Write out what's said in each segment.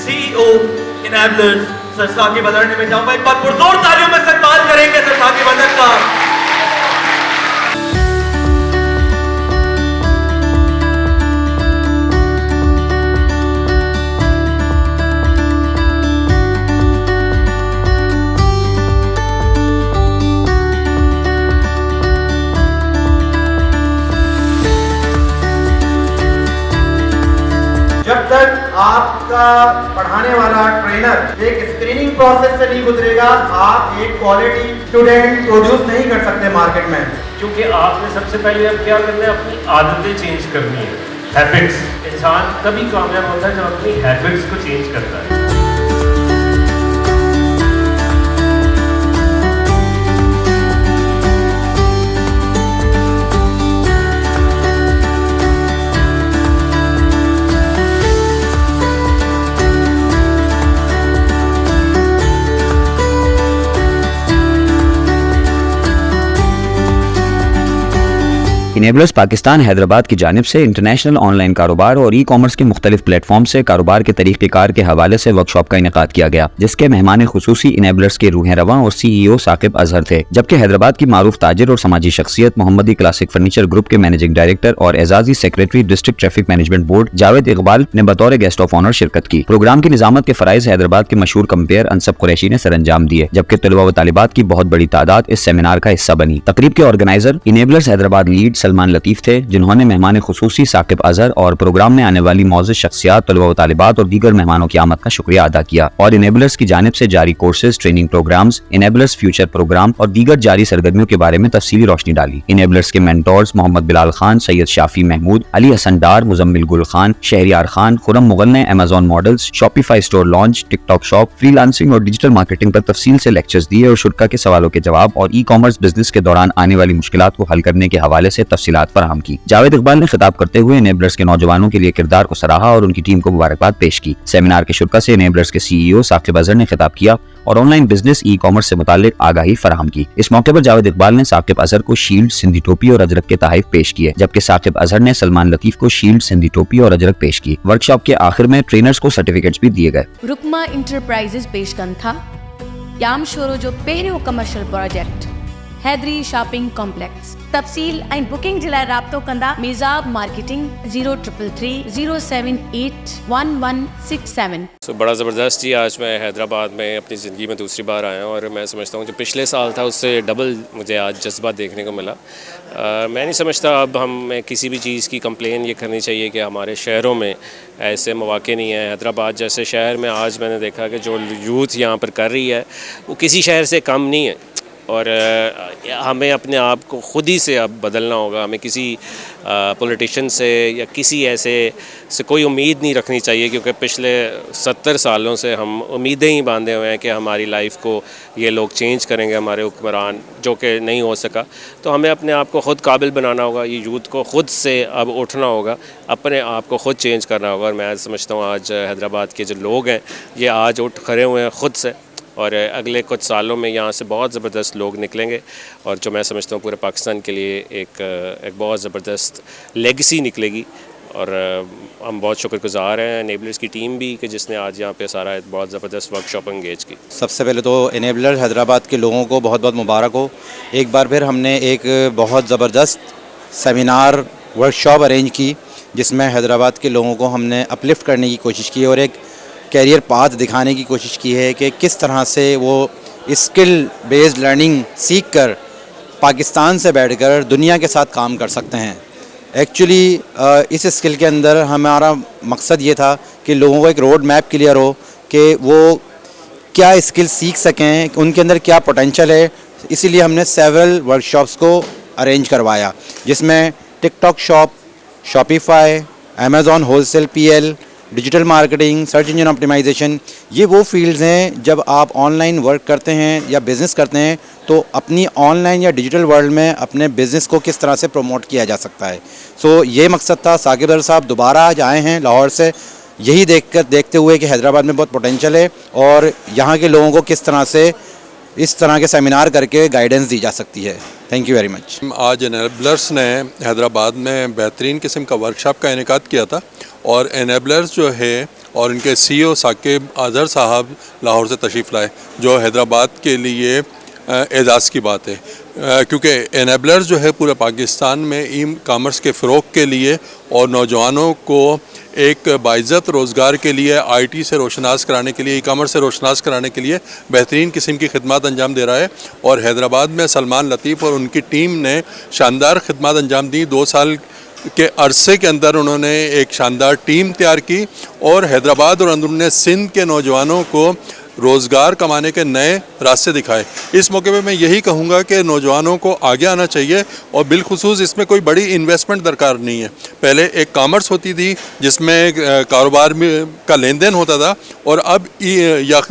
CEO Enablers sir Saqib Azhar ने मैं चाहूंगा एक बार पुरजोर तालियों में इस्तकबाल करेंगे सर साकिब अजहर का। जब तक आपका पढ़ाने वाला ट्रेनर एक स्क्रीनिंग प्रोसेस से नहीं गुजरेगा, आप एक क्वालिटी स्टूडेंट प्रोड्यूस नहीं कर सकते मार्केट में। क्योंकि आपने सबसे पहले अब क्या करना है, अपनी आदतें चेंज करनी है, हैबिट्स। इंसान तभी कामयाब होता है जब अपनी हैबिट्स को चेंज करता है। इनेबलर्स पाकिस्तान हैदराबाद की जानिब से इंटरनेशनल ऑनलाइन कारोबार और ई कॉमर्स के मुख्तलिफ प्लेटफॉर्म से कारोबार के तरीक़ेकार के हवाले से वर्कशॉप का इनेकाद किया गया, जिसके मेहमान खुसूसी इनेबलर्स के रूह रवां और CEO साकिब अजहर थे। जबकि हैदराबाद की मारूफ ताजिर और समाजी शख्सियत मोहम्मदी क्लासिक फर्नीचर ग्रुप के मैनेजिंग डायरेक्टर और एजाजी secretary district traffic management board Javed Iqbal ने बतौर गेस्ट ऑफ ऑनर शिरकत की। प्रोग्राम की निजामत के फराइज हैदराबाद के मशहूर कंपेयर अनसब कुरैशी ने सरअंजाम दिए, जबकि तलबा व तालिबात की बहुत बड़ी तादाद इस सेमिनार का हिस्सा बनी। तकरीब के organiser enablers Hyderabad lead Salman Latif थे, जिन्होंने मेहमान खुसूसी साकिब अजहर और प्रोग्राम में आने वाली मौजूद शख्सियात, तलबा व तालिबात और दीगर मेहमानों की आमद का शुक्रिया अदा किया और इनेबलर्स की जानिब से जारी courses, training programs, Enablers future program और दीगर जारी सरगर्मियों के बारे में तफसीली रोशनी डाली। इनेबलर्स के मेंटोर्स मोहम्मद बिलाल खान, सैयद शाफी महमूद, अली हसन डार, मुजम्मिल गुल खान, शहरियार खान, खुरम मुगल ने Amazon models, Shopify store launch, TikTok shop, freelancing और डिजिटल मार्केटिंग पर तफसील से लेक्चर्स दिए और शुरका के सवालों के जवाब और ई कॉमर्स बिजनेस के दौरान आने वाली मुश्किलात को हल करने के हवाले से तफसीलात फराहम की। जावेद इकबाल ने खिताब करते हुए इनेबलर्स के नौजवानों के लिए किरदार को सराहा और उनकी टीम को मुबारकबाद पेश की। सेमिनार के शुरका से इनेबलर्स के CEO साकिब अजहर ने खिताब किया और ऑनलाइन बिजनेस ई कॉमर्स से मुतालिक आगाही फराहम की। इस मौके पर जावेद इकबाल ने साकिब अजहर को शील्ड, सिंधी टोपी और अजरक के तोहफे पेश किए, जबकि साकिब अजहर ने सलमान लतीफ को शील्ड, सिंधी टोपी और अजरक पेश की। वर्कशॉप के आखिर में ट्रेनर्स को सर्टिफिकेट्स भी दिए गए। रुकमा इंटरप्राइजेस पेश कन था याम शोरो जो पहिरियों commercial project Haidery shopping complex. तफसील ऐं बुकिंग जे लाइ राब्तो कंदा मेज़ाब मार्केटिंग 033307811167। बड़ा ज़बरदस्त जी, आज मैं हैदराबाद में अपनी ज़िंदगी में दूसरी बार आया हूँ और मैं समझता हूँ जो पिछले साल था उससे डबल मुझे आज जज्बा देखने को मिला। मैं नहीं समझता अब हमें किसी भी चीज़ की कंप्लेन ये करनी चाहिए कि हमारे शहरों में ऐसे मौके नहीं हैं। हैदराबाद जैसे शहर में आज मैंने देखा कि जो यूथ यहाँ पर कर रही है वो किसी शहर से कम नहीं है और हमें अपने आप को खुद ही से अब बदलना होगा। हमें किसी पॉलिटिशियन से या किसी ऐसे से कोई उम्मीद नहीं रखनी चाहिए, क्योंकि पिछले 70 सालों से हम उम्मीदें ही बांधे हुए हैं कि हमारी लाइफ को ये लोग चेंज करेंगे, हमारे हुक्मरान, जो कि नहीं हो सका। तो हमें अपने आप को ख़ुद काबिल बनाना होगा, ये यूथ को ख़ुद से अब उठना होगा, अपने आप को ख़ुद चेंज करना होगा। और मैं समझता हूँ आज हैदराबाद के जो लोग हैं ये आज उठ खड़े हुए हैं ख़ुद से और अगले कुछ सालों में यहाँ से बहुत ज़बरदस्त लोग निकलेंगे और जो मैं समझता हूँ पूरे पाकिस्तान के लिए एक बहुत ज़बरदस्त लेगेसी निकलेगी। और हम बहुत शुक्रगुज़ार हैं इनेबलर्स की टीम भी कि जिसने आज यहाँ पे सारा बहुत ज़बरदस्त वर्कशॉप एंगेज की। सबसे पहले तो इनेबलर हैदराबाद के लोगों को बहुत बहुत मुबारक हो। एक बार फिर हमने एक बहुत ज़बरदस्त सेमिनार वर्कशॉप अरेंज की जिसमें हैदराबाद के लोगों को हमने अपलिफ्ट करने की कोशिश की और एक कैरियर पाथ दिखाने की कोशिश की है कि किस तरह से वो स्किल बेस्ड लर्निंग सीख कर पाकिस्तान से बैठकर दुनिया के साथ काम कर सकते हैं। एक्चुअली इस स्किल के अंदर हमारा मकसद ये था कि लोगों को एक रोड मैप क्लियर हो कि वो क्या स्किल सीख सकें, उनके अंदर क्या पोटेंशियल है। इसीलिए हमने सेवरल वर्कशॉप्स को अरेंज करवाया जिसमें TikTok shop, Shopify, Amazon wholesale PL, digital marketing, search engine optimisation, ये वो फील्ड्स हैं जब आप ऑनलाइन वर्क करते हैं या बिज़नेस करते हैं तो अपनी ऑनलाइन या डिजिटल वर्ल्ड में अपने बिज़नेस को किस तरह से प्रमोट किया जा सकता है। सो ये मकसद था। साकिब अजहर साहब दोबारा आज आए हैं लाहौर से, यही देखते हुए कि हैदराबाद में बहुत पोटेंशियल है और यहाँ के लोगों को किस तरह से इस तरह के सेमिनार करके गाइडेंस दी जा सकती है। Thank you very much. आज इनेबलर्स ने हैदराबाद में बेहतरीन किस्म का वर्कशॉप का इनेकाद किया था और इनेबलर्स जो है اور ان کے CEO ثاقب اظہر صاحب لاہور سے تشریف لائے، جو حیدرآباد کے لیے اعزاز کی بات ہے، کیونکہ انیبلر جو ہے پورے پاکستان میں ای کامرس کے فروغ کے لیے اور نوجوانوں کو ایک باعزت روزگار کے لیے IT سے روشناس کرانے کے لیے، ای کامرس سے روشناس کرانے کے لیے بہترین قسم کی خدمات انجام دے رہا ہے. اور حیدرآباد میں سلمان لطیف اور ان کی ٹیم نے شاندار خدمات انجام دی. 2 سال کے عرصے کے اندر انہوں نے ایک شاندار ٹیم تیار کی اور حیدرآباد اور اندرون سندھ کے نوجوانوں کو روزگار کمانے کے نئے راستے دکھائے. اس موقع پہ میں یہی کہوں گا کہ نوجوانوں کو آگے آنا چاہیے اور بالخصوص اس میں کوئی بڑی انویسٹمنٹ درکار نہیں ہے. پہلے ایک کامرس ہوتی تھی جس میں کاروبار کا لین دین ہوتا تھا اور اب یا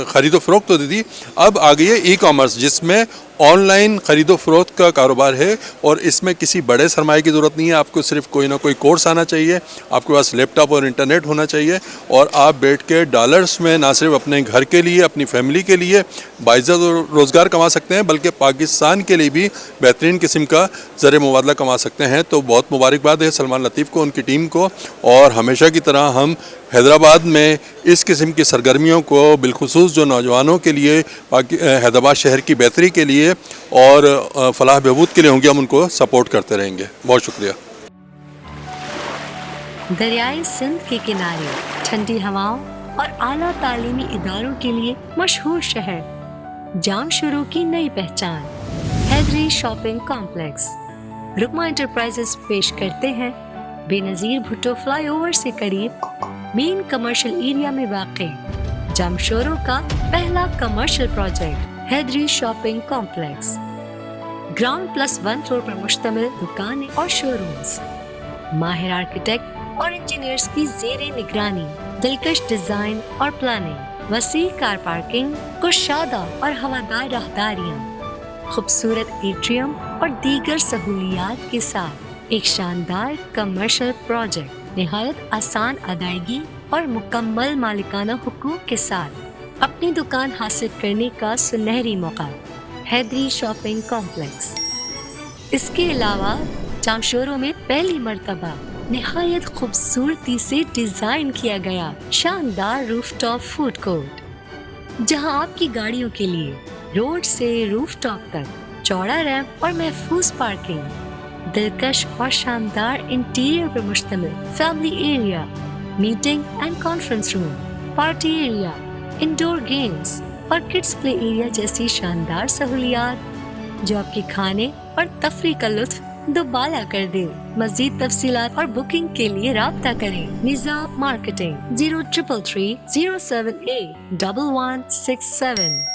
خرید و فروخت ہوتی تھی. اب آ گئی ہے ای کامرس جس میں آن لائن خرید و فروخت کا کاروبار ہے اور اس میں کسی بڑے سرمایے کی ضرورت نہیں ہے. آپ کو صرف کوئی نہ کوئی کورس آنا چاہیے، آپ کے پاس لیپ ٹاپ اور انٹرنیٹ ہونا چاہیے اور آپ بیٹھ کے ڈالرز میں نہ صرف اپنے گھر کے لیے، اپنی فیملی کے لیے باعزت روزگار کما سکتے ہیں بلکہ پاکستان کے لیے بھی بہترین قسم کا زر مبادلہ کما سکتے ہیں. تو بہت مبارکباد ہے سلمان لطیف کو، ان کی ٹیم کو، اور ہمیشہ کی طرح ہم حیدرآباد میں اس قسم کی سرگرمیوں کو بالخصوص جو نوجوانوں کے لیے حیدرآباد شہر کی بہتری کے لیے اور فلاح بہبود کے لیے ہوں گے، ہم ان کو سپورٹ کرتے رہیں گے. بہت شکریہ. دریائے سندھ کے کنارے ٹھنڈی ہواؤں اور اعلیٰ تعلیمی اداروں کے لیے مشہور شہر جام شروع کی نئی پہچان حیدری شاپنگ کمپلیکس. رکما انٹرپرائزز پیش کرتے ہیں بے نظیر بھٹو فلائی اوور سے قریب مین کمرشل ایریا میں واقع جامشورو کا پہلا کمرشل پروجیکٹ حیدری شاپنگ کمپلیکس. گراؤنڈ +1 فلور پر مشتمل دکانیں اور شو رومز، ماہر آرکیٹیکٹ اور انجینئرز کی زیر نگرانی، دلکش ڈیزائن اور پلاننگ، وسیع کار پارکنگ، کشادہ اور ہوادار راہداریاں، خوبصورت ایٹریم اور دیگر سہولیات کے ساتھ ایک شاندار کمرشل پروجیکٹ نہایت آسان ادائیگی اور مکمل مالکانہ حقوق کے ساتھ اپنی دکان حاصل کرنے کا سنہری موقع حیدری شاپنگ کمپلیکس. اس کے علاوہ جامشورو میں پہلی مرتبہ نہایت خوبصورتی سے ڈیزائن کیا گیا شاندار روف ٹاپ فوڈ کورٹ، جہاں آپ کی گاڑیوں کے لیے روڈ سے روف ٹاپ تک چوڑا ریمپ اور محفوظ پارکنگ، دلکش اور شاندار انٹیریئر پر مشتمل family area, meeting and conference room, party area, indoor games اور کڈس پلے ایریا جیسی شاندار سہولیات جو آپ کے کھانے اور تفریح کا لطف دوبالا کر دے. مزید تفصیلات اور بکنگ کے لیے رابطہ کریں. نظام مارکیٹنگ 0333 078 1167.